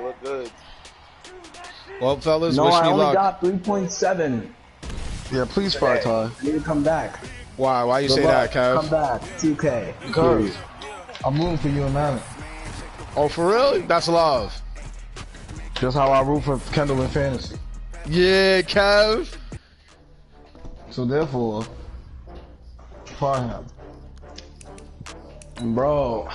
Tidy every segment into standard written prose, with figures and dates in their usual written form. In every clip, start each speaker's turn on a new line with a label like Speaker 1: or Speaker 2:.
Speaker 1: look good.
Speaker 2: Well, fellas,
Speaker 3: no,
Speaker 2: wish
Speaker 3: I
Speaker 2: me
Speaker 3: only
Speaker 2: luck.
Speaker 3: got 3.7.
Speaker 4: Yeah, please fire Ty.
Speaker 3: I need to come back.
Speaker 2: Why? Why you
Speaker 3: Good
Speaker 2: say
Speaker 3: luck.
Speaker 2: that, Kev?
Speaker 3: Come back. 2K.
Speaker 4: Because I'm rooting for you and Madden.
Speaker 2: Oh, for real? That's love.
Speaker 4: Just how I root for Kendall in fantasy.
Speaker 2: Yeah, Kev.
Speaker 4: So therefore, fire him.
Speaker 3: Bro.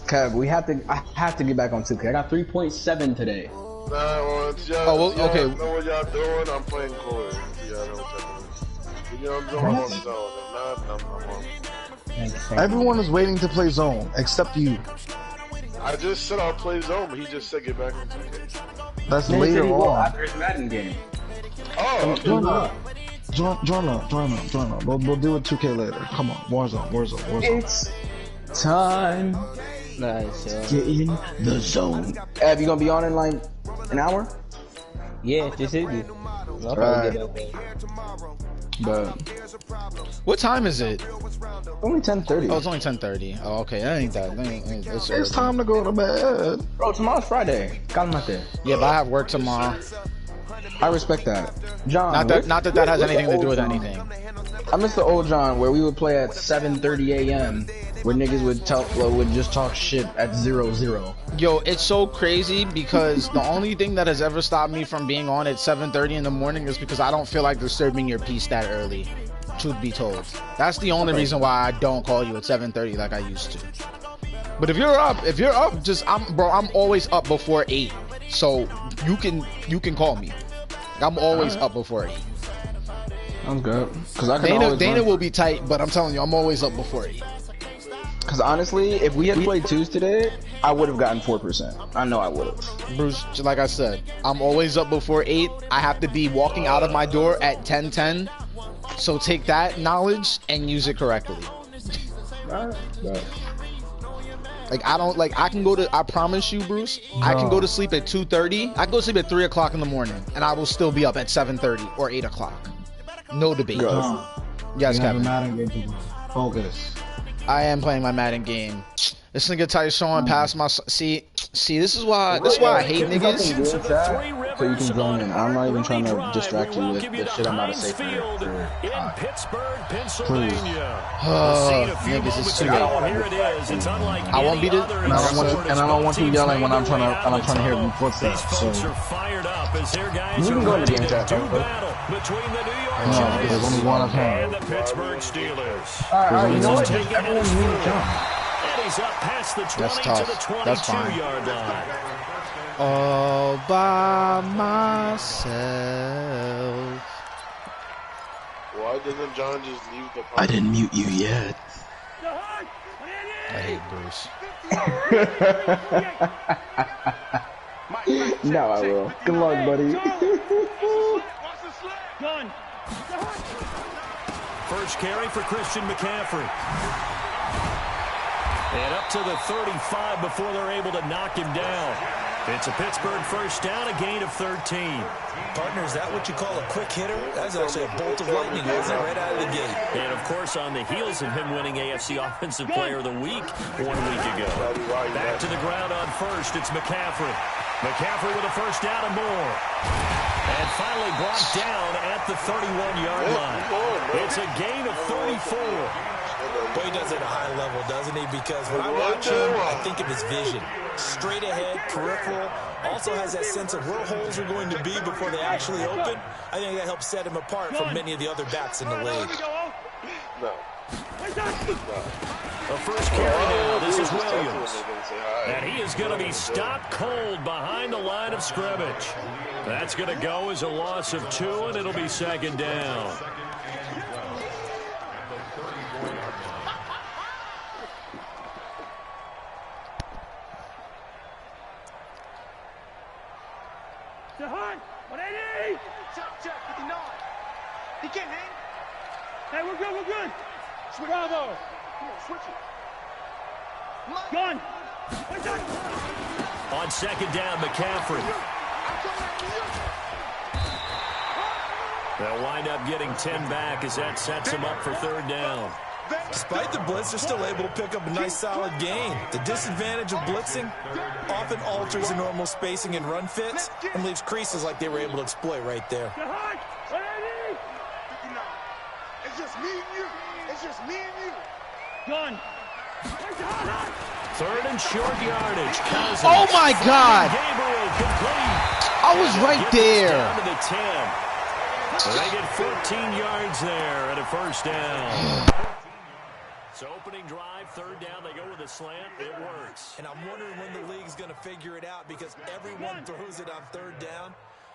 Speaker 3: Kev, I have to get back on 2K. I got 3.7 today.
Speaker 1: Nah, well,
Speaker 2: okay.
Speaker 1: Know what y'all doing? I'm playing Corey. Y'all know what y'all doing. You know I'm doing on zone. If not, I'm on.
Speaker 4: Everyone is waiting to play zone except you.
Speaker 1: I just said I'll play zone, but he just said get back on 2K.
Speaker 4: That's later on.
Speaker 3: After his Madden game.
Speaker 1: Oh,
Speaker 4: Join up. We'll do it 2K later. Come on, Warzone.
Speaker 3: It's time.
Speaker 5: Nice.
Speaker 3: Get in the zone. Ev, you gonna be on in like an hour?
Speaker 5: Yeah, just hit me. I'll probably get up there.
Speaker 3: But
Speaker 2: What time is it?
Speaker 3: only 10:30.
Speaker 2: Oh, it's only 10:30. Oh, okay. That ain't that.
Speaker 4: It's time to go to bed.
Speaker 3: Bro, tomorrow's Friday. Got him out there.
Speaker 2: Yeah, but I have work tomorrow.
Speaker 3: I respect that. John.
Speaker 2: Not that has anything to do with anything.
Speaker 3: I miss the old John where we would play at 7:30 a.m. where niggas would just talk shit at 0-0.
Speaker 2: Yo, it's so crazy because the only thing that has ever stopped me from being on at 7:30 in the morning is because I don't feel like disturbing your peace that early. Truth be told, that's the only reason why I don't call you at 7:30 like I used to. But if you're up, I'm always up before 8, so you can call me. I'm always up before 8.
Speaker 3: I'm good. Cause I can
Speaker 2: Dana will be tight, but I'm telling you, I'm always up before 8.
Speaker 3: Cause honestly, if we had played 2s today, I would have gotten 4%. I know I would have.
Speaker 2: Bruce, like I said, I'm always up before 8. I have to be walking out of my door at 10:10. So take that knowledge and use it correctly. Like I can go to. I promise you, Bruce. No. I can go to sleep at 2:30. I can go to sleep at 3 o'clock in the morning, and I will still be up at 7:30 or 8 o'clock. No debate. Yes, Kevin.
Speaker 4: Focus.
Speaker 2: I am playing my Madden game. This nigga Tyson past my. See. This is why I hate niggas.
Speaker 3: So you can join in. I'm not even trying to distract you with the shit I'm about to say for you.
Speaker 6: In Pittsburgh, Pennsylvania.
Speaker 2: Niggas, it's too late. I won't be the.
Speaker 4: And I don't want you yelling when I'm trying to hear them footsteps. So.
Speaker 3: You can go in the game chat.
Speaker 6: Between the New York
Speaker 4: there's only one of him.
Speaker 6: and the Pittsburgh Steelers.
Speaker 3: Alright, you know what? Everyone needs to jump.
Speaker 6: And he's up past the 20
Speaker 2: That's
Speaker 6: to
Speaker 2: tough.
Speaker 6: the
Speaker 2: That's fine.
Speaker 6: 22-yard line.
Speaker 2: All by myself.
Speaker 1: why doesn't John just leave the
Speaker 3: I didn't mute you yet.
Speaker 2: I hate Bruce.
Speaker 3: Now I will. Good luck, buddy.
Speaker 6: First carry for Christian McCaffrey. And up to the 35 before they're able to knock him down. It's a Pittsburgh first down, a gain of 13.
Speaker 7: Partner, is that what you call a quick hitter? That's actually a bolt of lightning, isn't it? Right out of the gate.
Speaker 6: And, of course, on the heels of him winning AFC Offensive Player of the Week 1 week ago. Back to the ground on first, it's McCaffrey. McCaffrey with a first down and more. And finally brought down at the 31-yard line. It's a gain of 34.
Speaker 7: But he does it at a high level, doesn't he? Because when I watch him, I think of his vision. Straight ahead, peripheral. Also has that sense of where holes are going to be before they actually open. I think that helps set him apart from many of the other backs in the league.
Speaker 1: No.
Speaker 6: A first carry now. This is Williams. And he is going to be stopped cold behind the line of scrimmage. That's going to go as a loss of 2, and it'll be second down.
Speaker 8: Check, 59. He can't hang. Hey, we're good. Bravo. Come on, switch it. Gun.
Speaker 6: On second down, McCaffrey. They'll wind up getting 10 back as that sets him up for third down.
Speaker 7: Despite the blitz, they're still able to pick up a nice, solid gain. The disadvantage of blitzing often alters the normal spacing and run fits and leaves creases like they were able to exploit right there.
Speaker 8: It's just me and you. It's just me and you. Done.
Speaker 6: Third and short yardage. Cousins.
Speaker 2: Oh my God!
Speaker 6: Gabriel complete.
Speaker 2: I was right there.
Speaker 6: Down to the 10. So they get 14 yards there and a first down. So opening drive, third down, they go with a slant. It works.
Speaker 7: And I'm wondering when the league's going to figure it out because everyone throws it on third down.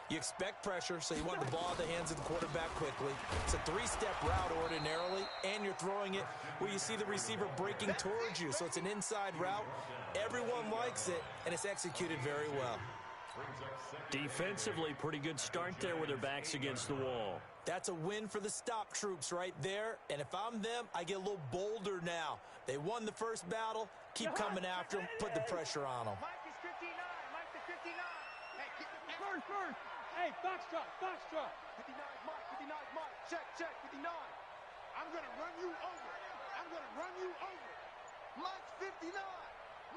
Speaker 7: You expect pressure, so you want the ball in the hands of the quarterback quickly. It's a three-step route ordinarily, and you're throwing it where you see the receiver breaking towards you. So it's an inside route. Everyone likes it, and it's executed very well.
Speaker 6: Defensively, pretty good start there with their backs against the wall.
Speaker 7: That's a win for the stop troops right there. And if I'm them, I get a little bolder now. They won the first battle. Keep coming after them. Put the pressure on them.
Speaker 8: Mike is 59. Mike is 59. Hey, first. Hey, foxtrot. 59 Mike. 59 Mike. Check. 59. I'm going to run you over. Mike's 59.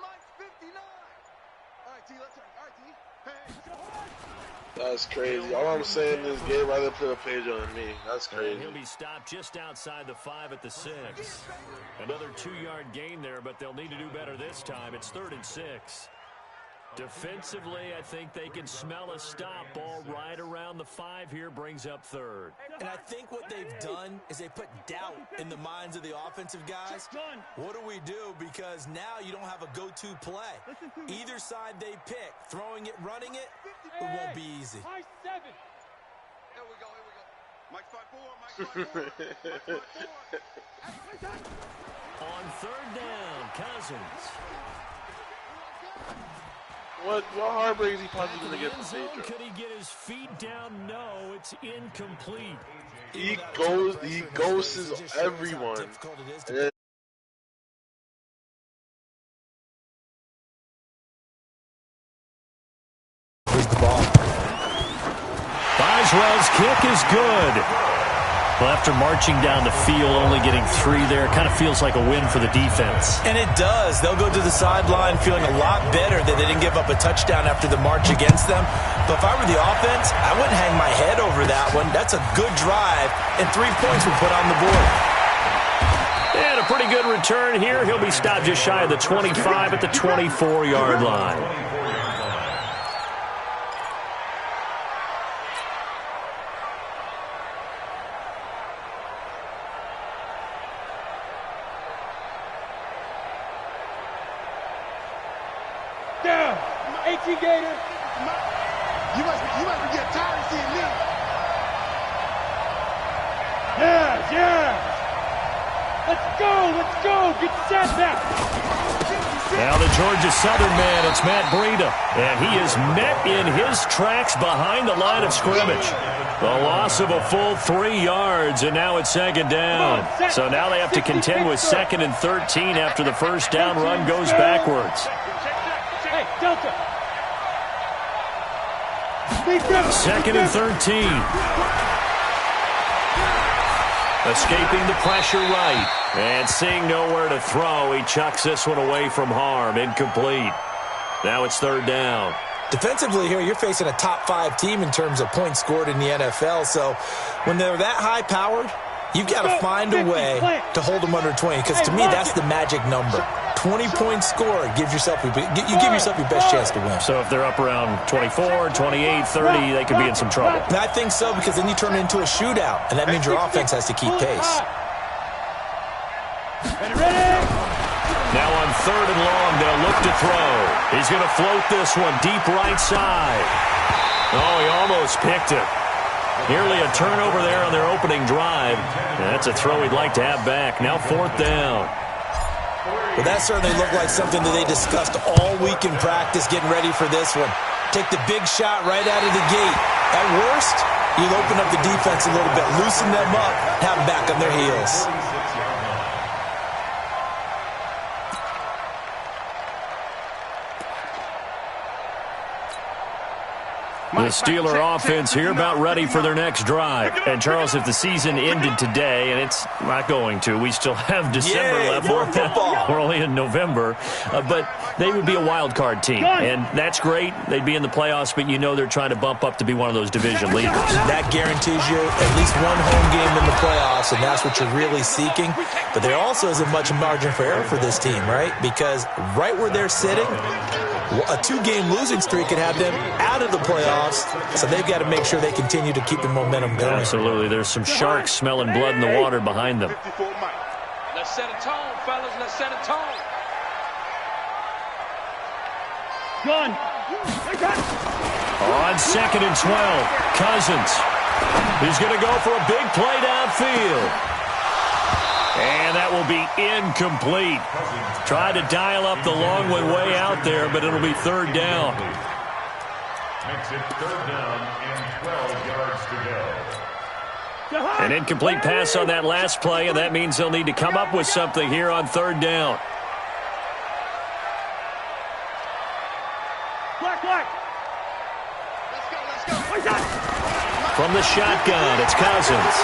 Speaker 8: Mike's 59. All right, T, let's turn. All right, T.
Speaker 1: That's crazy. All I'm saying is Gabe rather put a page on me. That's crazy.
Speaker 6: And he'll be stopped just outside the 5 at the 6. Another 2-yard gain there, but they'll need to do better this time. It's 3rd and 6. Defensively, I think they can smell a stop. Ball right around the 5 here, brings up 3rd.
Speaker 7: And I think what they've done is they put doubt in the minds of the offensive guys. What do we do? Because now you don't have a go-to play. Either side they pick, throwing it, running it, it won't be easy.
Speaker 8: High 7. Here we go. Mike's 5-4.
Speaker 6: On 3rd down, Cousins.
Speaker 1: What heartbreak is he possibly going to get the stage?
Speaker 6: Could he get his feet down? No, it's incomplete.
Speaker 1: He ghosts everyone. And then
Speaker 7: here's the ball.
Speaker 6: Boswell's kick is good. Well, after marching down the field, only getting 3 there, kind of feels like a win for the defense.
Speaker 7: And it does. They'll go to the sideline feeling a lot better that they didn't give up a touchdown after the march against them. But if I were the offense, I wouldn't hang my head over that one. That's a good drive, and 3 points were put on the board.
Speaker 6: And a pretty good return here. He'll be stopped just shy of the 25 at the 24-yard line.
Speaker 8: Down. 18 Gator. You must be getting tired of seeing me. Yeah. Let's go. Get set back.
Speaker 6: Now the Georgia Southern man, it's Matt Breida. And he is met in his tracks behind the line of scrimmage. The loss of a full 3 yards, and now it's 2nd down. So now they have to contend with 2nd and 13 after the first down run goes backwards.
Speaker 8: Hey, Delta.
Speaker 6: 2nd and 13. Escaping the pressure right. And seeing nowhere to throw, he chucks this one away from harm. Incomplete. Now it's 3rd down.
Speaker 7: Defensively here, you're facing a top 5 team in terms of points scored in the NFL. So when they're that high-powered, you've got to find a way to hold them under 20. Because to me, that's the magic number. 20-point score gives yourself your best chance to win.
Speaker 6: So if they're up around 24, 28, 30, they could be in some trouble.
Speaker 7: And I think so, because then you turn it into a shootout, and that means your offense has to keep pace.
Speaker 6: Now on 3rd and long, they'll look to throw. He's going to float this one deep right side. Oh, he almost picked it. Nearly a turnover there on their opening drive. And that's a throw he'd like to have back. Now 4th down.
Speaker 7: Well, that certainly looked like something that they discussed all week in practice, getting ready for this one. Take the big shot right out of the gate. At worst, you'll open up the defense a little bit, loosen them up, have them back on their heels.
Speaker 6: The Steeler offense here about ready for their next drive. And, Charles, if the season ended today, and it's not going to, we still have December left.
Speaker 7: More football.
Speaker 6: We're only in November. But they would be a wild card team. And that's great. They'd be in the playoffs, but you know they're trying to bump up to be one of those division leaders.
Speaker 7: That guarantees you at least one home game in the playoffs, and that's what you're really seeking. But there also isn't much margin for error for this team, right? Because right where they're sitting, a 2-game losing streak could have them out of the playoffs, so they've got to make sure they continue to keep the momentum going.
Speaker 6: Absolutely. There's some sharks smelling blood in the water behind them.
Speaker 8: Let's set a tone, fellas. Let's set a tone. Gun.
Speaker 6: On 2nd and 12, Cousins. He's going to go for a big play downfield. And that will be incomplete. Tried to dial up the long one way out there, but it'll be 3rd down.
Speaker 9: Makes it 3rd down and 12 yards to go.
Speaker 6: An incomplete pass on that last play, and that means they'll need to come up with something here on 3rd down.
Speaker 8: Black. Let's go.
Speaker 6: From the shotgun, it's Cousins.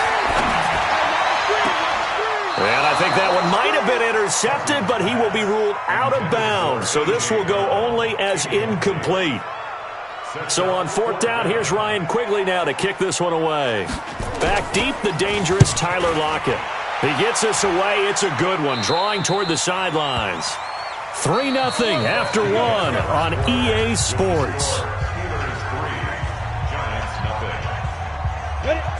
Speaker 6: And I think that one might have been intercepted, but he will be ruled out of bounds. So this will go only as incomplete. So on 4th down, here's Ryan Quigley now to kick this one away. Back deep, the dangerous Tyler Lockett. He gets us away. It's a good one, drawing toward the sidelines. 3-0 after 1 on EA Sports.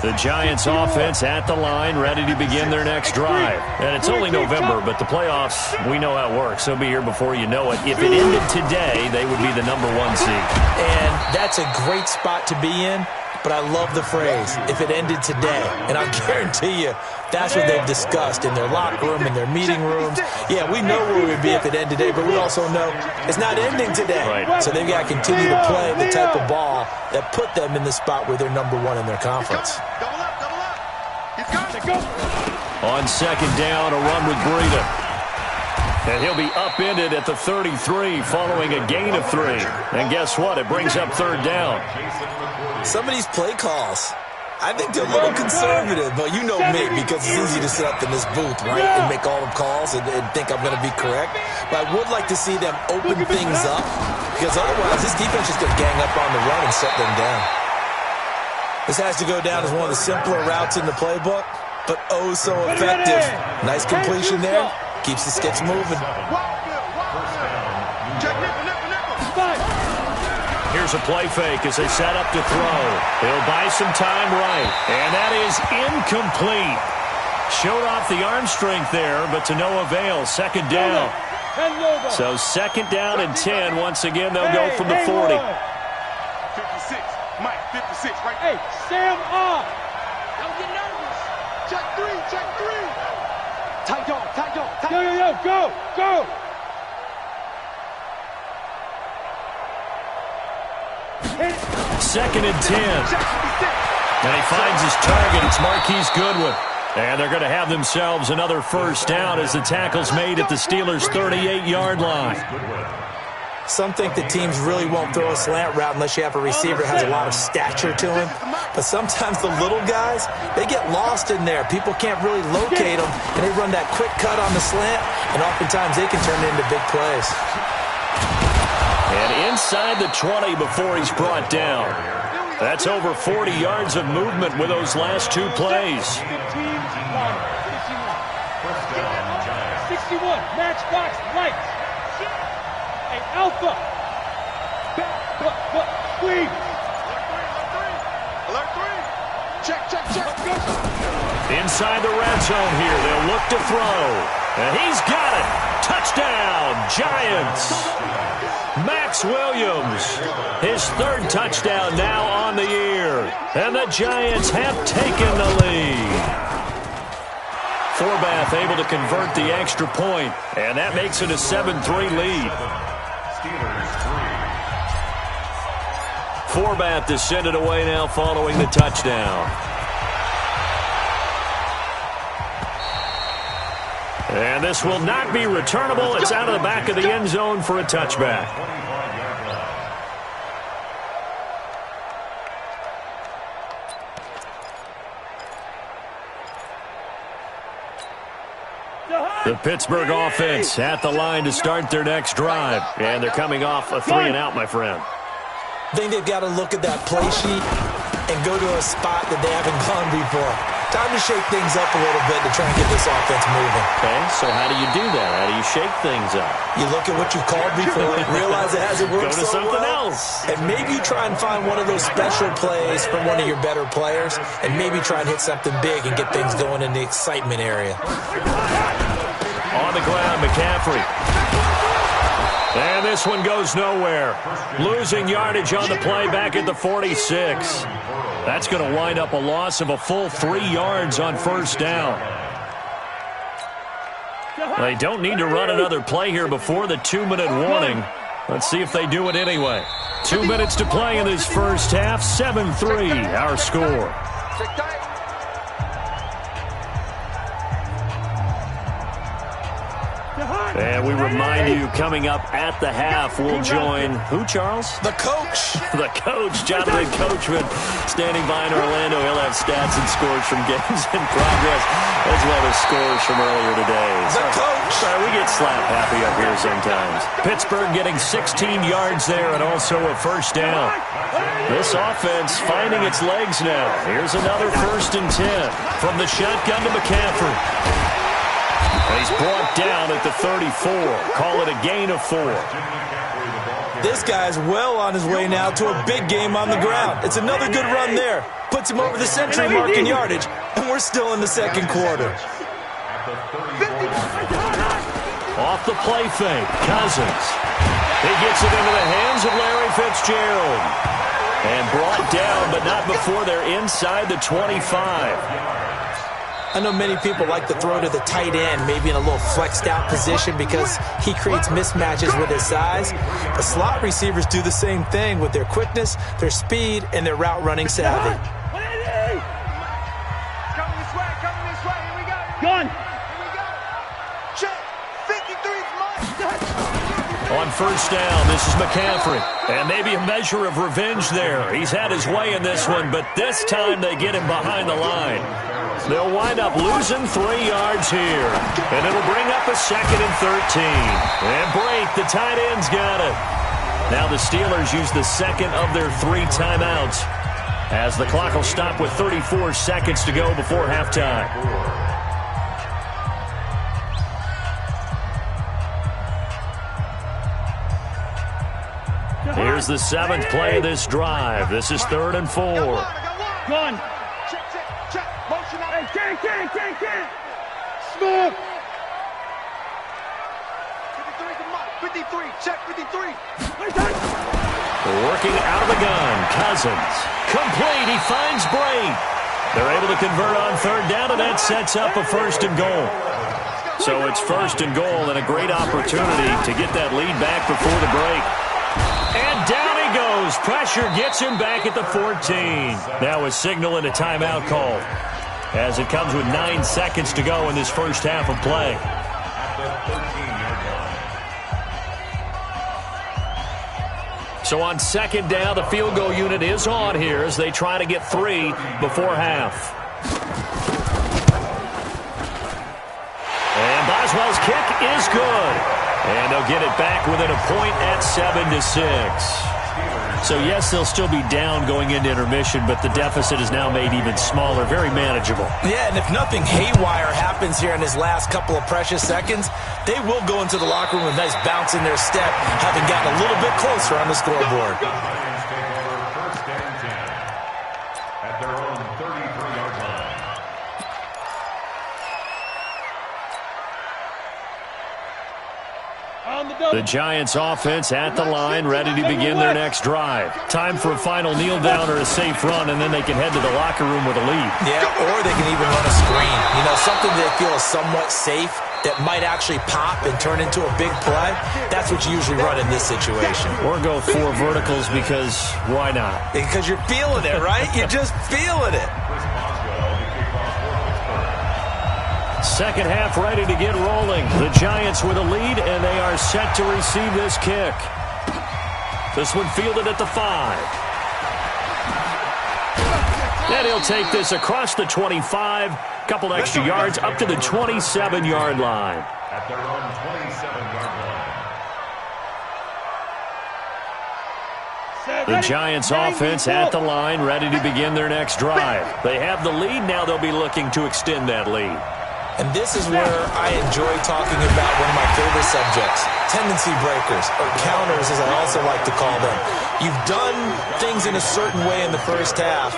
Speaker 6: The Giants offense at the line, ready to begin their next drive. And it's only November, but the playoffs, we know how it works. They'll be here before you know it. If it ended today, they would be the #1 seed.
Speaker 7: And that's a great spot to be in, but I love the phrase, if it ended today. And I guarantee you, that's what they've discussed in their locker room, in their meeting rooms. Yeah, we know where we'd be if it ended today, but we also know it's not ending today.
Speaker 6: Right.
Speaker 7: So they've got to continue to play the type of ball that put them in the spot where they're #1 in their conference.
Speaker 8: Double up. He's got it. Go.
Speaker 6: On 2nd down, a run with Breida. And he'll be upended at the 33 following a gain of 3. And guess what? It brings up 3rd down.
Speaker 7: Some of these play calls, I think they're a little conservative, but you know me, because it's easy to sit up in this booth, right, and make all the calls and think I'm going to be correct. But I would like to see them open things up, because otherwise this defense is going to gang up on the run and shut them down. This has to go down as one of the simpler routes in the playbook, but oh so effective. Nice completion there. Keeps the sticks moving.
Speaker 6: Here's a play fake as they set up to throw. He'll buy some time right. And that is incomplete. Showed off the arm strength there, but to no avail. 2nd down. So 2nd down and 10. Once again, they'll go from the 40.
Speaker 8: 56. Mike, 56. Right. Hey, Sam off. Don't get nervous. Check 3. Tight dog. Go.
Speaker 6: 2nd and 10. And he finds his target. It's Marquise Goodwin. And they're going to have themselves another 1st down as the tackle's made at the Steelers' 38-yard line.
Speaker 7: Some think the teams really won't throw a slant route unless you have a receiver that has a lot of stature to him. But sometimes the little guys, they get lost in there. People can't really locate them, and they run that quick cut on the slant, and oftentimes they can turn it into big plays.
Speaker 6: And inside the 20 before he's brought down. That's over 40 yards of movement with those last 2 plays.
Speaker 8: 61, matchbox, lights. Hey, Alpha. Squeeze. Alert 3. Check.
Speaker 6: Inside the red zone here. They'll look to throw. And he's got it. Touchdown, Giants. Max Williams, his 3rd touchdown now on the year. And the Giants have taken the lead. Forbath able to convert the extra point, and that makes it a 7-3 lead. Forbath to send it away now following the touchdown. And this will not be returnable. It's out of the back of the end zone for a touchback. The Pittsburgh offense at the line to start their next drive. And they're coming off a 3-and-out, my friend.
Speaker 7: I think they've got to look at that play sheet and go to a spot that they haven't gone before. Time to shake things up a little bit to try and get this offense moving.
Speaker 6: Okay, so how do you do that? How do you shake things up?
Speaker 7: You look at what you called before, realize it hasn't worked so well.
Speaker 6: Go to something else.
Speaker 7: And maybe you try and find one of those special plays from one of your better players, and maybe try and hit something big and get things going in the excitement area.
Speaker 6: On the ground, McCaffrey. And this one goes nowhere. Losing yardage on the play back at the 46. That's going to wind up a loss of a full 3 yards on first down. They don't need to run another play here before the 2-minute warning. Let's see if they do it anyway. 2 minutes to play in this first half. 7-3, our score. And we remind you, coming up at the half, we'll join who, Charles?
Speaker 7: The coach.
Speaker 6: The coach, Jonathan Coachman, standing by in Orlando. He'll have stats and scores from games in progress, as well as scores from earlier today.
Speaker 7: The coach.
Speaker 6: Sorry, we get slap happy up here sometimes. Pittsburgh getting 16 yards there and also a first down. This offense finding its legs now. Here's another 1st and 10 from the shotgun to McCaffrey. He's brought down at the 34. Call it a gain of 4.
Speaker 7: This guy's well on his way now to a big game on the ground. It's another good run there. Puts him over the century mark in yardage, and we're still in the second quarter.
Speaker 6: Off the play fake, Cousins. He gets it into the hands of Larry Fitzgerald. And brought down, but not before they're inside the 25.
Speaker 7: I know many people like to throw to the tight end, maybe in a little flexed out position because he creates mismatches with his size. But slot receivers do the same thing with their quickness, their speed, and their route running savvy.
Speaker 8: Coming this way, here we go. Gun. Here we go. Check. 53's mine.
Speaker 6: On first down, this is McCaffrey. And maybe a measure of revenge there. He's had his way in this one, but this time they get him behind the line. They'll wind up losing 3 yards here. And it'll bring up a 2nd and 13. And Brate, the tight end's got it. Now the Steelers use the second of their 3 timeouts, as the clock will stop with 34 seconds to go before halftime. Here's the 7th play of this drive. This is 3rd and 4.
Speaker 8: Gun. Check. Motion out. Hey, can. Smooth. 53 to Mike. 53. Check 53.
Speaker 6: Working out of the gun. Cousins. Complete. He finds Brate. They're able to convert on 3rd down, and that sets up a 1st and goal. So it's 1st and goal and a great opportunity to get that lead back before the break. And down he goes. Pressure gets him back at the 14. Now a signal and a timeout call, as it comes with 9 seconds to go in this first half of play. So on 2nd down, the field goal unit is on here as they try to get 3 before half. And Boswell's kick is good. And they'll get it back within a point at 7-6. So, yes, they'll still be down going into intermission, but the deficit is now made even smaller, very manageable.
Speaker 7: Yeah, and if nothing haywire happens here in his last couple of precious seconds, they will go into the locker room with a nice bounce in their step, having gotten a little bit closer on the scoreboard.
Speaker 9: At their own 33-yard line.
Speaker 6: The Giants offense at the line, ready to begin their next drive. Time for a final kneel down or a safe run, and then they can head to the locker room with a lead.
Speaker 7: Yeah, or they can even run a screen. You know, something they feel is somewhat safe that might actually pop and turn into a big play. That's what you usually run in this situation.
Speaker 6: Or go 4 verticals, because why not?
Speaker 7: Because you're feeling it, right? You're just feeling it.
Speaker 6: Second half ready to get rolling. The Giants with a lead, and they are set to receive this kick. This one fielded at the 5. And he'll take this across the 25, couple extra yards up to the 27-yard line.
Speaker 9: At their own 27-yard line.
Speaker 6: The Giants offense at the line, ready to begin their next drive. They have the lead. Now they'll be looking to extend that lead.
Speaker 7: And this is where I enjoy talking about one of my favorite subjects, tendency breakers, or counters as I also like to call them. You've done things in a certain way in the first half,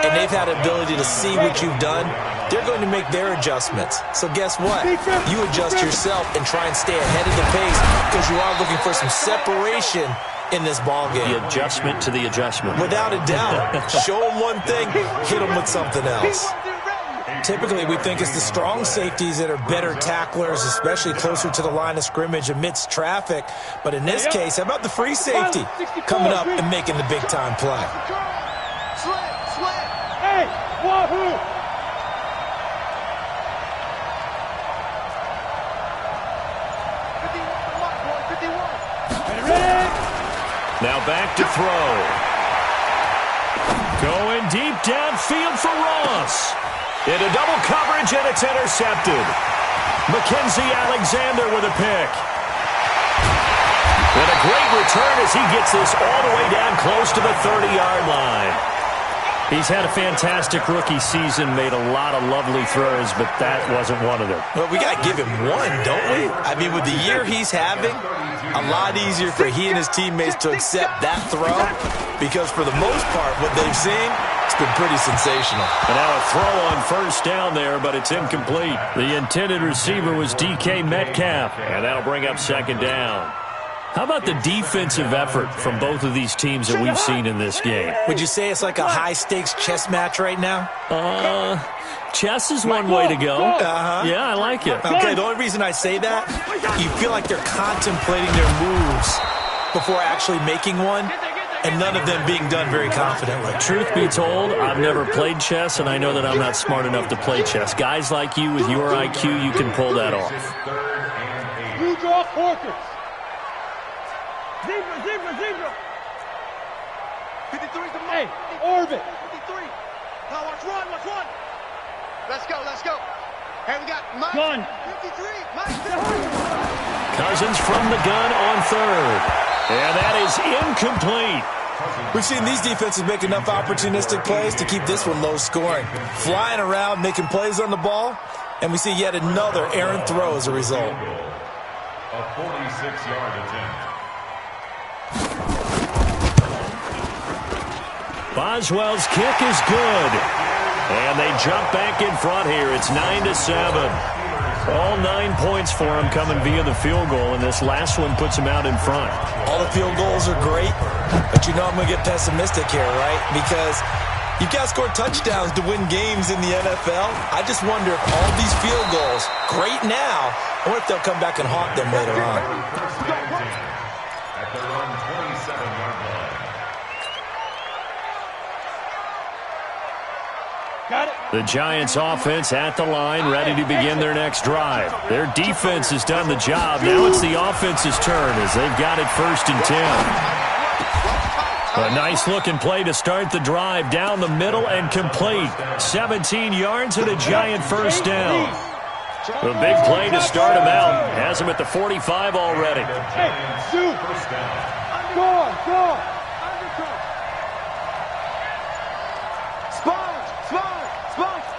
Speaker 7: and they've had the ability to see what you've done. They're going to make their adjustments. So guess what? You adjust yourself and try and stay ahead of the pace because you are looking for some separation in this ball game.
Speaker 6: The adjustment to the adjustment.
Speaker 7: Without a doubt. Show them one thing, hit them with something else. Typically, we think it's the strong safeties that are better tacklers, especially closer to the line of scrimmage amidst traffic. But in this case, how about the free safety coming up and making the big-time play?
Speaker 8: Hey, wahoo!
Speaker 6: Now back to throw. Going deep downfield for Ross. Into double coverage, and it's intercepted. Mackenzie Alexander with a pick. And a great return as he gets this all the way down close to the 30-yard line. He's had a fantastic rookie season, made a lot of lovely throws, but that wasn't one of them.
Speaker 7: Well, we got to give him one, don't we? I mean, with the year he's having, a lot easier for he and his teammates to accept that throw because for the most part, what they've seen, it's been pretty sensational.
Speaker 6: And now a throw on first down there, but it's incomplete. The intended receiver was DK Metcalf, and that'll bring up second down. How about the defensive effort from both of these teams that we've seen in this game?
Speaker 7: Would you say it's like a high-stakes chess match right now?
Speaker 6: Chess is one way to go. Yeah, I like it.
Speaker 7: Okay, the only reason I say that, you feel like they're contemplating their moves before actually making one, and none of them being done very confidently.
Speaker 6: Truth be told, I've never played chess, and I know that I'm not smart enough to play chess. Guys like you with your IQ, you can pull that off.
Speaker 8: You draw Corkers. Zebra, zebra, zebra. 53's the mark. Hey, orbit. 53. Now watch one. Let's go. Hey, we got Mike. Gun. 53. Mike.
Speaker 6: Cousins from the gun on third. And that is incomplete.
Speaker 7: We've seen these defenses make enough opportunistic plays to keep this one low scoring. Flying around, making plays on the ball, and we see yet another errant throw as a result.
Speaker 9: A 46-yard attempt.
Speaker 6: Boswell's kick is good. And they jump back in front here. It's 9-7. All 9 points for them coming via the field goal, and this last one puts them out in front.
Speaker 7: All the field goals are great, but you know I'm going to get pessimistic here, right? Because you've got to score touchdowns to win games in the NFL. I just wonder if all these field goals, great now, I wonder if they'll come back and haunt them later on.
Speaker 9: At their own 27-yard line.
Speaker 6: The Giants offense at the line, ready to begin their next drive. Their defense has done the job. Now it's the offense's turn as they've got it 1st and 10. A nice-looking play to start the drive down the middle and complete. 17 yards and a Giant first down. The big play to start him out. Has him at the 45 already.
Speaker 8: Hey, shoot. Go.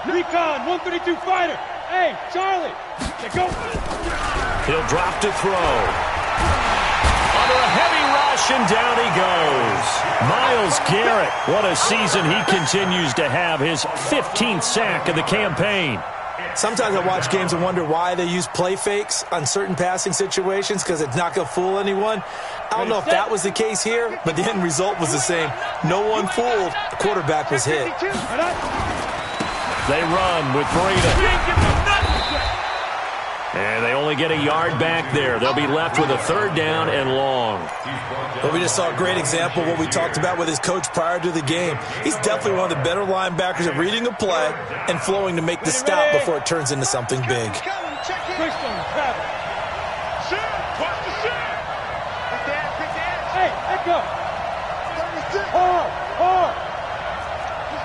Speaker 8: Recon, 132 fighter. Hey, Charlie. Go.
Speaker 6: He'll drop to throw. Under a heavy rush, and down he goes. Myles Garrett, what a season he continues to have. His 15th sack of the campaign.
Speaker 7: Sometimes I watch games and wonder why they use play fakes on certain passing situations because it's not going to fool anyone. I don't know if that was the case here, but the end result was the same. No one fooled. The quarterback was hit.
Speaker 6: They run with Breida. And they only get a yard back there. They'll be left with a 3rd down and long.
Speaker 7: But we just saw a great example of what we talked about with his coach prior to the game. He's definitely one of the better linebackers at reading a play and flowing to make the stop before it turns into something big.
Speaker 8: Hey, echo. Hard.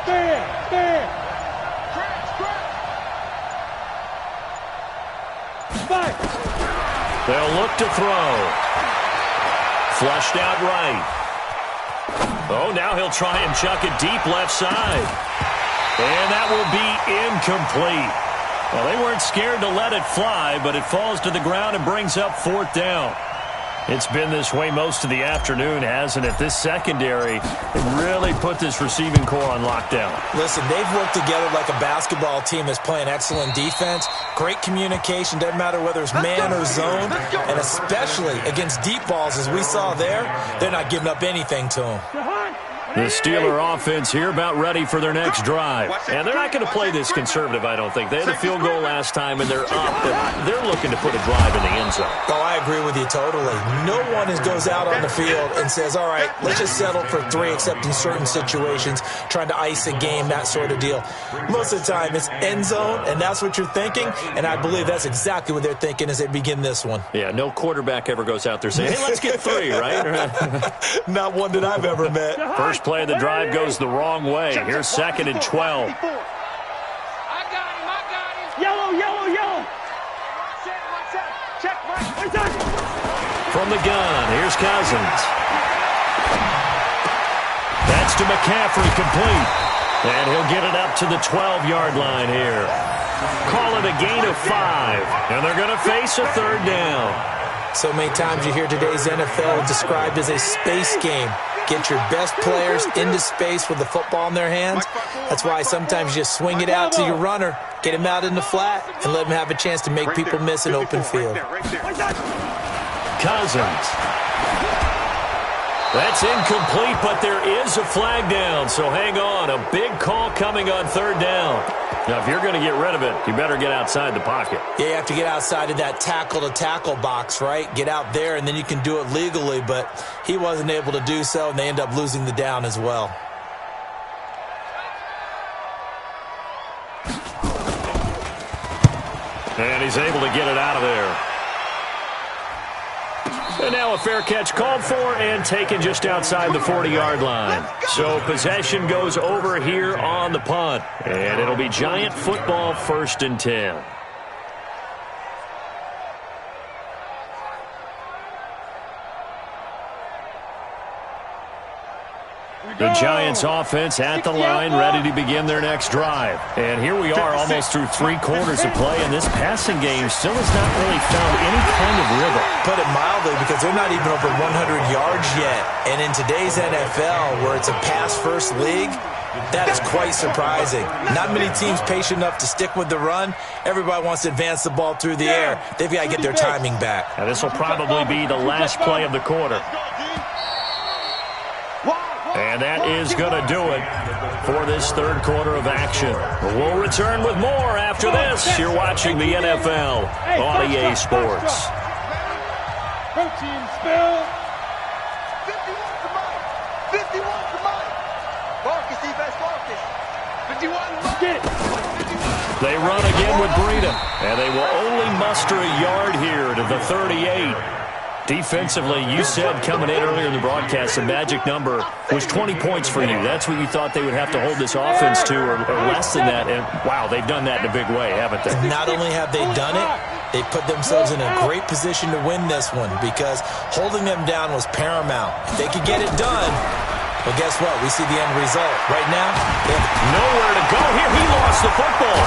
Speaker 8: Stand.
Speaker 6: They'll look to throw. Flushed out right. Oh, now he'll try and chuck it deep left side. And that will be incomplete. Well, they weren't scared to let it fly, but it falls to the ground and brings up 4th down. It's been this way most of the afternoon, hasn't it? This secondary really put this receiving core on lockdown.
Speaker 7: Listen, they've worked together like a basketball team that's playing excellent defense. Great communication, doesn't matter whether it's man or zone. And especially against deep balls, as we saw there, they're not giving up anything to them.
Speaker 6: The Steeler offense here about ready for their next drive. And they're not going to play this conservative, I don't think. They had a field goal last time, and they're up. They're looking to put a drive in the end zone.
Speaker 7: Oh, I agree with you totally. No one goes out on the field and says, all right, let's just settle for 3, except in certain situations, trying to ice a game, that sort of deal. Most of the time, it's end zone, and that's what you're thinking, and I believe that's exactly what they're thinking as they begin this one.
Speaker 6: Yeah, no quarterback ever goes out there saying, hey, let's get 3, right?
Speaker 7: Not one that I've ever met.
Speaker 6: First play of the drive goes the wrong way. Here's 2nd and 12.
Speaker 8: I got him. Yellow. Check, right.
Speaker 6: From the gun, here's Cousins. That's to McCaffrey, complete. And he'll get it up to the 12-yard line here. Call it a gain of 5. And they're going to face a 3rd down.
Speaker 7: So many times you hear today's NFL described as a space game. Get your best players into space with the football in their hands. That's why sometimes you just swing it out to your runner, get him out in the flat, and let him have a chance to make people miss an open field.
Speaker 6: Cousins. That's incomplete, but there is a flag down, so hang on. A big call coming on 3rd down. Now, if you're going to get rid of it, you better get outside the pocket.
Speaker 7: Yeah, you have to get outside of that tackle-to-tackle box, right? Get out there, and then you can do it legally, but he wasn't able to do so, and they end up losing the down as well.
Speaker 6: And he's able to get it out of there. And now a fair catch called for and taken just outside the 40-yard line. So possession goes over here on the punt. And it'll be Giant football, 1st and 10. The Giants offense at the line, ready to begin their next drive. And here we are almost through 3 quarters of play, and this passing game still has not really found any kind of rhythm.
Speaker 7: Put it mildly, because they're not even over 100 yards yet. And in today's NFL, where it's a pass-first league, that is quite surprising. Not many teams patient enough to stick with the run. Everybody wants to advance the ball through the air. They've got to get their timing back.
Speaker 6: Now, this will probably be the last play of the quarter. And that is going to do it for this 3rd quarter of action. We'll return with more after this. You're watching the NFL on EA Sports.
Speaker 8: Protein spill. 51 to Mike. 51 to Mike. Marcus, defense, Marcus. 51 to Mike.
Speaker 6: They run again with Breida, and they will only muster a yard here to the 38. Defensively, you said coming in earlier in the broadcast, the magic number was 20 points for you. That's what you thought they would have to hold this offense to, or less than that. And, wow, they've done that in a big way, haven't they?
Speaker 7: Not only have they done it, they put themselves in a great position to win this one, because holding them down was paramount. If they could get it done, well, guess what? We see the end result. Right now, they have
Speaker 6: nowhere to go here. He lost the football.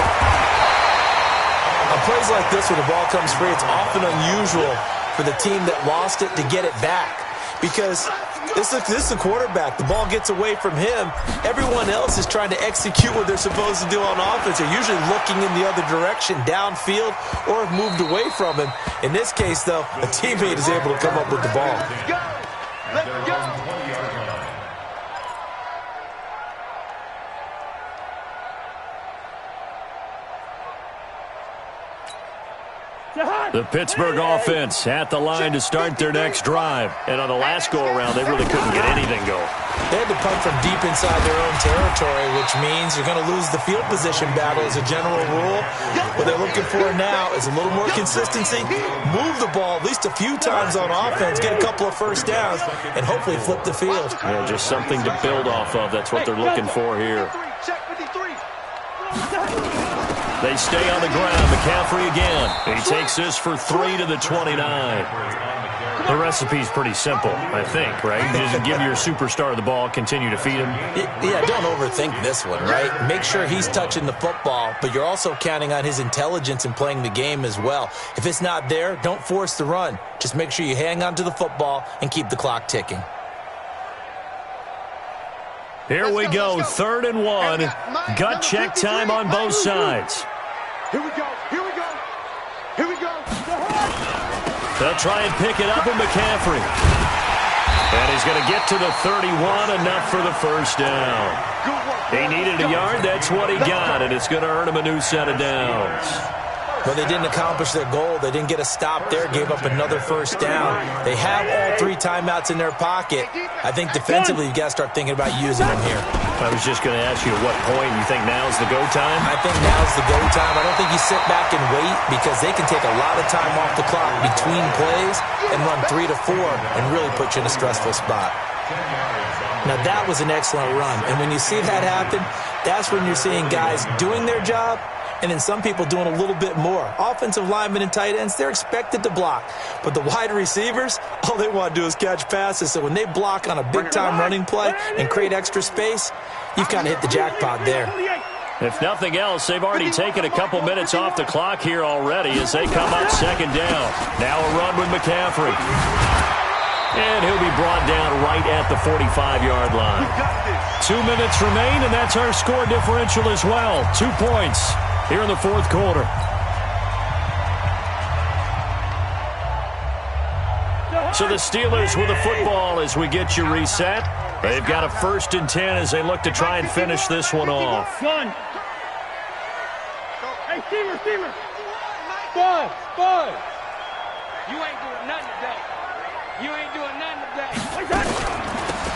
Speaker 7: On plays like this, when the ball comes free, it's often unusual for the team that lost it to get it back, because this is the quarterback. The ball gets away from him. Everyone else is trying to execute what they're supposed to do on offense. They're usually looking in the other direction, downfield, or have moved away from him. In this case, though, a teammate is able to come up with the ball.
Speaker 8: Let's go.
Speaker 6: The Pittsburgh offense at the line to start their next drive. And on the last go-around, they really couldn't get anything going.
Speaker 7: They had to punt from deep inside their own territory, which means you're going to lose the field position battle as a general rule. What they're looking for now is a little more consistency, move the ball at least a few times on offense, get a couple of first downs, and hopefully flip the field.
Speaker 6: Yeah, just something to build off of. That's what they're looking for here.
Speaker 8: Check 53.
Speaker 6: They stay on the ground. McCaffrey again. He takes this for 3 to the 29. The recipe's pretty simple, I think, right? Just give your superstar the ball, continue to feed him.
Speaker 7: Yeah, don't overthink this one, right? Make sure he's touching the football, but you're also counting on his intelligence in playing the game as well. If it's not there, don't force the run. Just make sure you hang on to the football and keep the clock ticking.
Speaker 6: Here we go, 3rd and 1. Gut check time on both sides.
Speaker 8: Here we go. Here we go. Here we go.
Speaker 6: They'll try and pick it up with McCaffrey. And he's going to get to the 31, enough for the first down. He needed a yard, that's what he got, and it's going to earn him a new set of downs.
Speaker 7: But they didn't accomplish their goal. They didn't get a stop there, gave up another first down. They have all 3 timeouts in their pocket. I think defensively you've got to start thinking about using them here.
Speaker 6: I was just going to ask you at what point you think now's the go time?
Speaker 7: I think now's the go time. I don't think you sit back and wait because they can take a lot of time off the clock between plays and run 3 to 4 and really put you in a stressful spot. Now that was an excellent run. And when you see that happen, that's when you're seeing guys doing their job and then some people doing a little bit more. Offensive linemen and tight ends, they're expected to block. But the wide receivers, all they want to do is catch passes. So when they block on a big-time running play and create extra space, you've kind of hit the jackpot there.
Speaker 6: If nothing else, they've already taken a couple minutes off the clock here already as they come up 2nd down. Now a run with McCaffrey. And he'll be brought down right at the 45-yard line. 2 minutes remain, and that's our score differential as well. 2 points here in the 4th quarter. So the Steelers with the football as we get you reset. They've got a 1st and 10 as they look to try and finish this one off.
Speaker 8: Hey, Steamer. Bud. You ain't doing nothing today.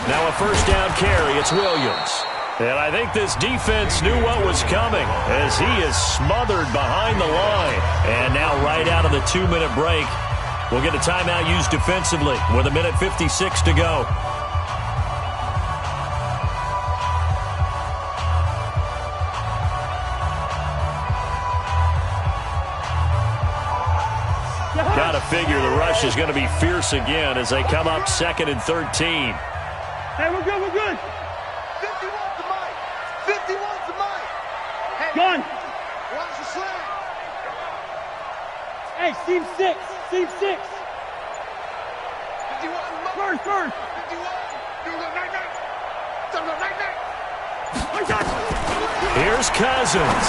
Speaker 6: Now a 1st down carry. It's Williams. And I think this defense knew what was coming as he is smothered behind the line. And now right out of the 2-minute break, we'll get a timeout used defensively with 1:56 to go. Got to figure the rush is going to be fierce again as they come up 2nd and 13.
Speaker 8: Hey, we're good. 51's the mic. 51's the mic. Hey, gun. Watch the slam. Hey, seam 6. 51 first. 51. Do the night.
Speaker 6: Here's Cousins.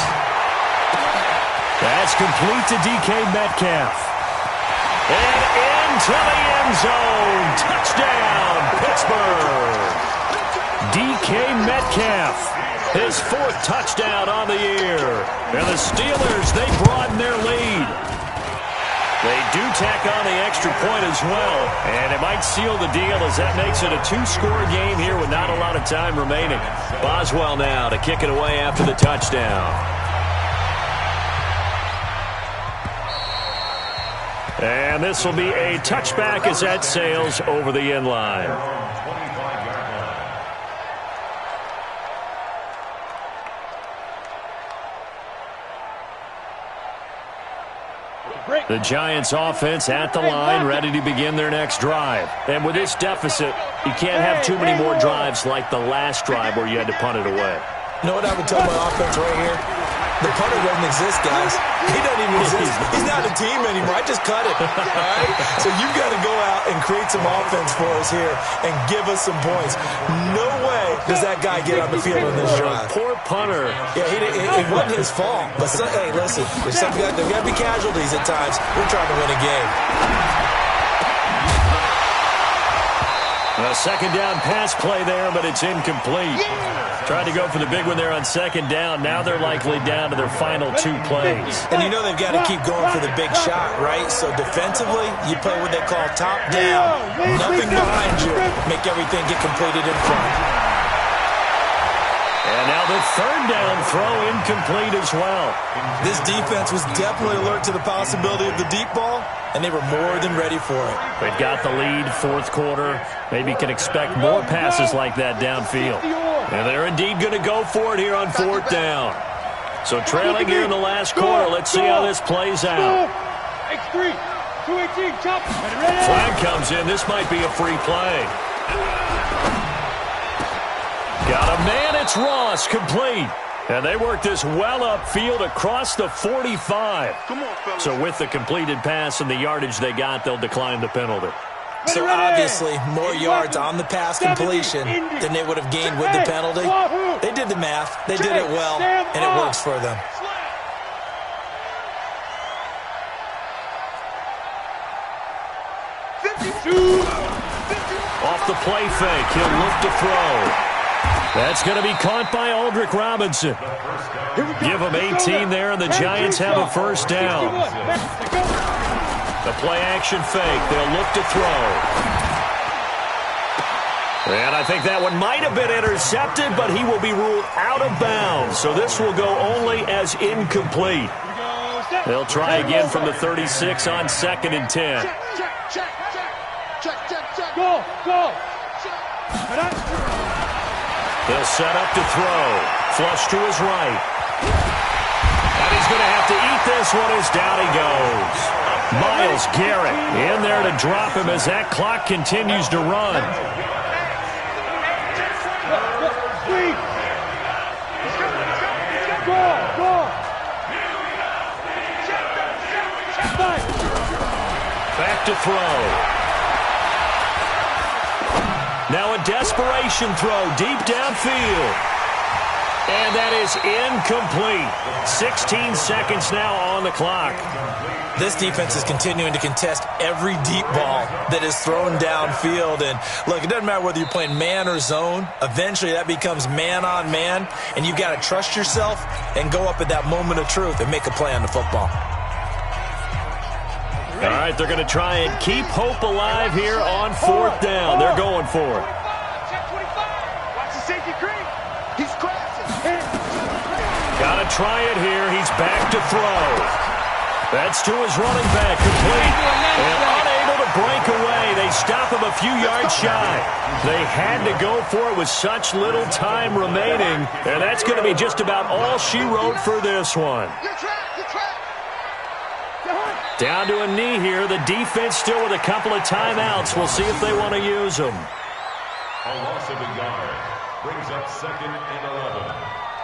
Speaker 6: That's complete to DK Metcalf. And into the end zone. Touchdown, Pittsburgh. DK Metcalf, his 4th touchdown on the year. And the Steelers, they broaden their lead. They do tack on the extra point as well. And it might seal the deal as that makes it a 2-score game here with not a lot of time remaining. Boswell now to kick it away after the touchdown. And this will be a touchback as that sails over the end line. The Giants offense at the line, ready to begin their next drive. And with this deficit, you can't have too many more drives like the last drive where you had to punt it away.
Speaker 7: You know what I would tell my offense right here? The punter doesn't exist, guys. He doesn't even exist. He's not a team anymore. I just cut it. All right? So you've got to go out and create some offense for us here and give us some points. No way does that guy get on the field on this drive.
Speaker 6: Poor punter.
Speaker 7: Yeah, it wasn't his fault. But, hey, listen, there's got to be casualties at times. We're trying to win a game.
Speaker 6: A 2nd down pass play there, but it's incomplete. Tried to go for the big one there on 2nd down. Now they're likely down to their final 2 plays.
Speaker 7: And you know they've got to keep going for the big shot, right? So defensively, you play what they call top down. Nothing behind you. Make everything get completed in front.
Speaker 6: And now the 3rd down throw incomplete as well.
Speaker 7: This defense was definitely alert to the possibility of the deep ball, and they were more than ready for it.
Speaker 6: They've got the lead, 4th quarter. Maybe can expect more passes like that downfield. And they're indeed going to go for it here on 4th down. So trailing here in the last quarter. Let's see how this plays out.
Speaker 8: X3, 218, chop.
Speaker 6: Flag comes in. This might be a free play. Got a man. It's Ross, complete. And they work this well upfield across the 45. So with the completed pass and the yardage they got, they'll decline the penalty.
Speaker 7: So obviously more yards on the pass completion than they would have gained with the penalty. They did the math. They did it well, and it works for them.
Speaker 6: Off the play fake, he'll look to throw. That's going to be caught by Aldrick Robinson. Give them 18 there, and the Giants have a first down. The play action fake. They'll look to throw. And I think that one might have been intercepted, but he will be ruled out of bounds. So this will go only as incomplete. They'll try again from the 36 on 2nd and 10.
Speaker 8: Go.
Speaker 6: He'll set up to throw. Flush to his right. And he's going to have to eat this one as down he goes. Myles Garrett in there to drop him as that clock continues to run. Back to throw. Now a desperation throw deep downfield. And that is incomplete. 16 seconds now on the clock.
Speaker 7: This defense is continuing to contest every deep ball that is thrown downfield. And look, it doesn't matter whether you're playing man or zone. Eventually that becomes man on man. And you've got to trust yourself and go up at that moment of truth and make a play on the football.
Speaker 6: All right, they're going to try and keep hope alive here on 4th down. They're going for it.
Speaker 8: Watch the safety creep. He's crashing.
Speaker 6: Got to try it here. He's back to throw. That's to his running back, complete. And unable to break away. They stop him a few yards shy. They had to go for it with such little time remaining. And that's going to be just about all she wrote for this one. Down to a knee here. The defense still with a couple of timeouts. We'll see if they want to use them.
Speaker 9: A loss of a yard brings up 2nd and 11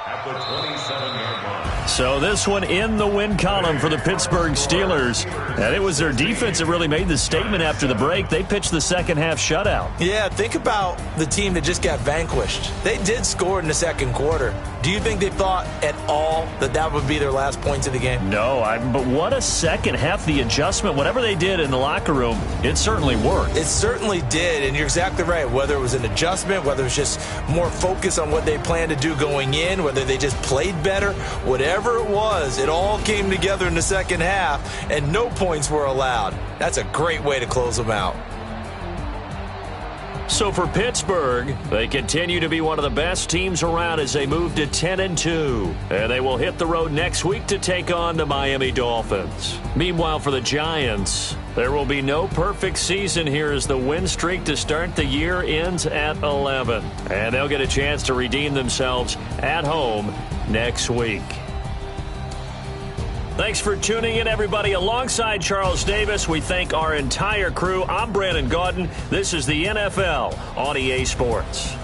Speaker 9: at the 27-yard line.
Speaker 6: So this one in the win column for the Pittsburgh Steelers. And it was their defense that really made the statement after the break. They pitched the second half shutout.
Speaker 7: Yeah, think about the team that just got vanquished. They did score in the second quarter. Do you think they thought at all that that would be their last points of the game?
Speaker 6: No, but what a second half. The adjustment, whatever they did in the locker room, it certainly worked.
Speaker 7: It certainly did, and you're exactly right. Whether it was an adjustment, whether it was just more focus on what they planned to do going in, whether they just played better, whatever it was, it all came together in the second half, and no points were allowed. That's a great way to close them out.
Speaker 6: So for Pittsburgh, they continue to be one of the best teams around as they move to 10-2. And they will hit the road next week to take on the Miami Dolphins. Meanwhile, for the Giants, there will be no perfect season here as the win streak to start the year ends at 11. And they'll get a chance to redeem themselves at home next week. Thanks for tuning in, everybody. Alongside Charles Davis, we thank our entire crew. I'm Brandon Gaudin. This is the NFL on EA Sports.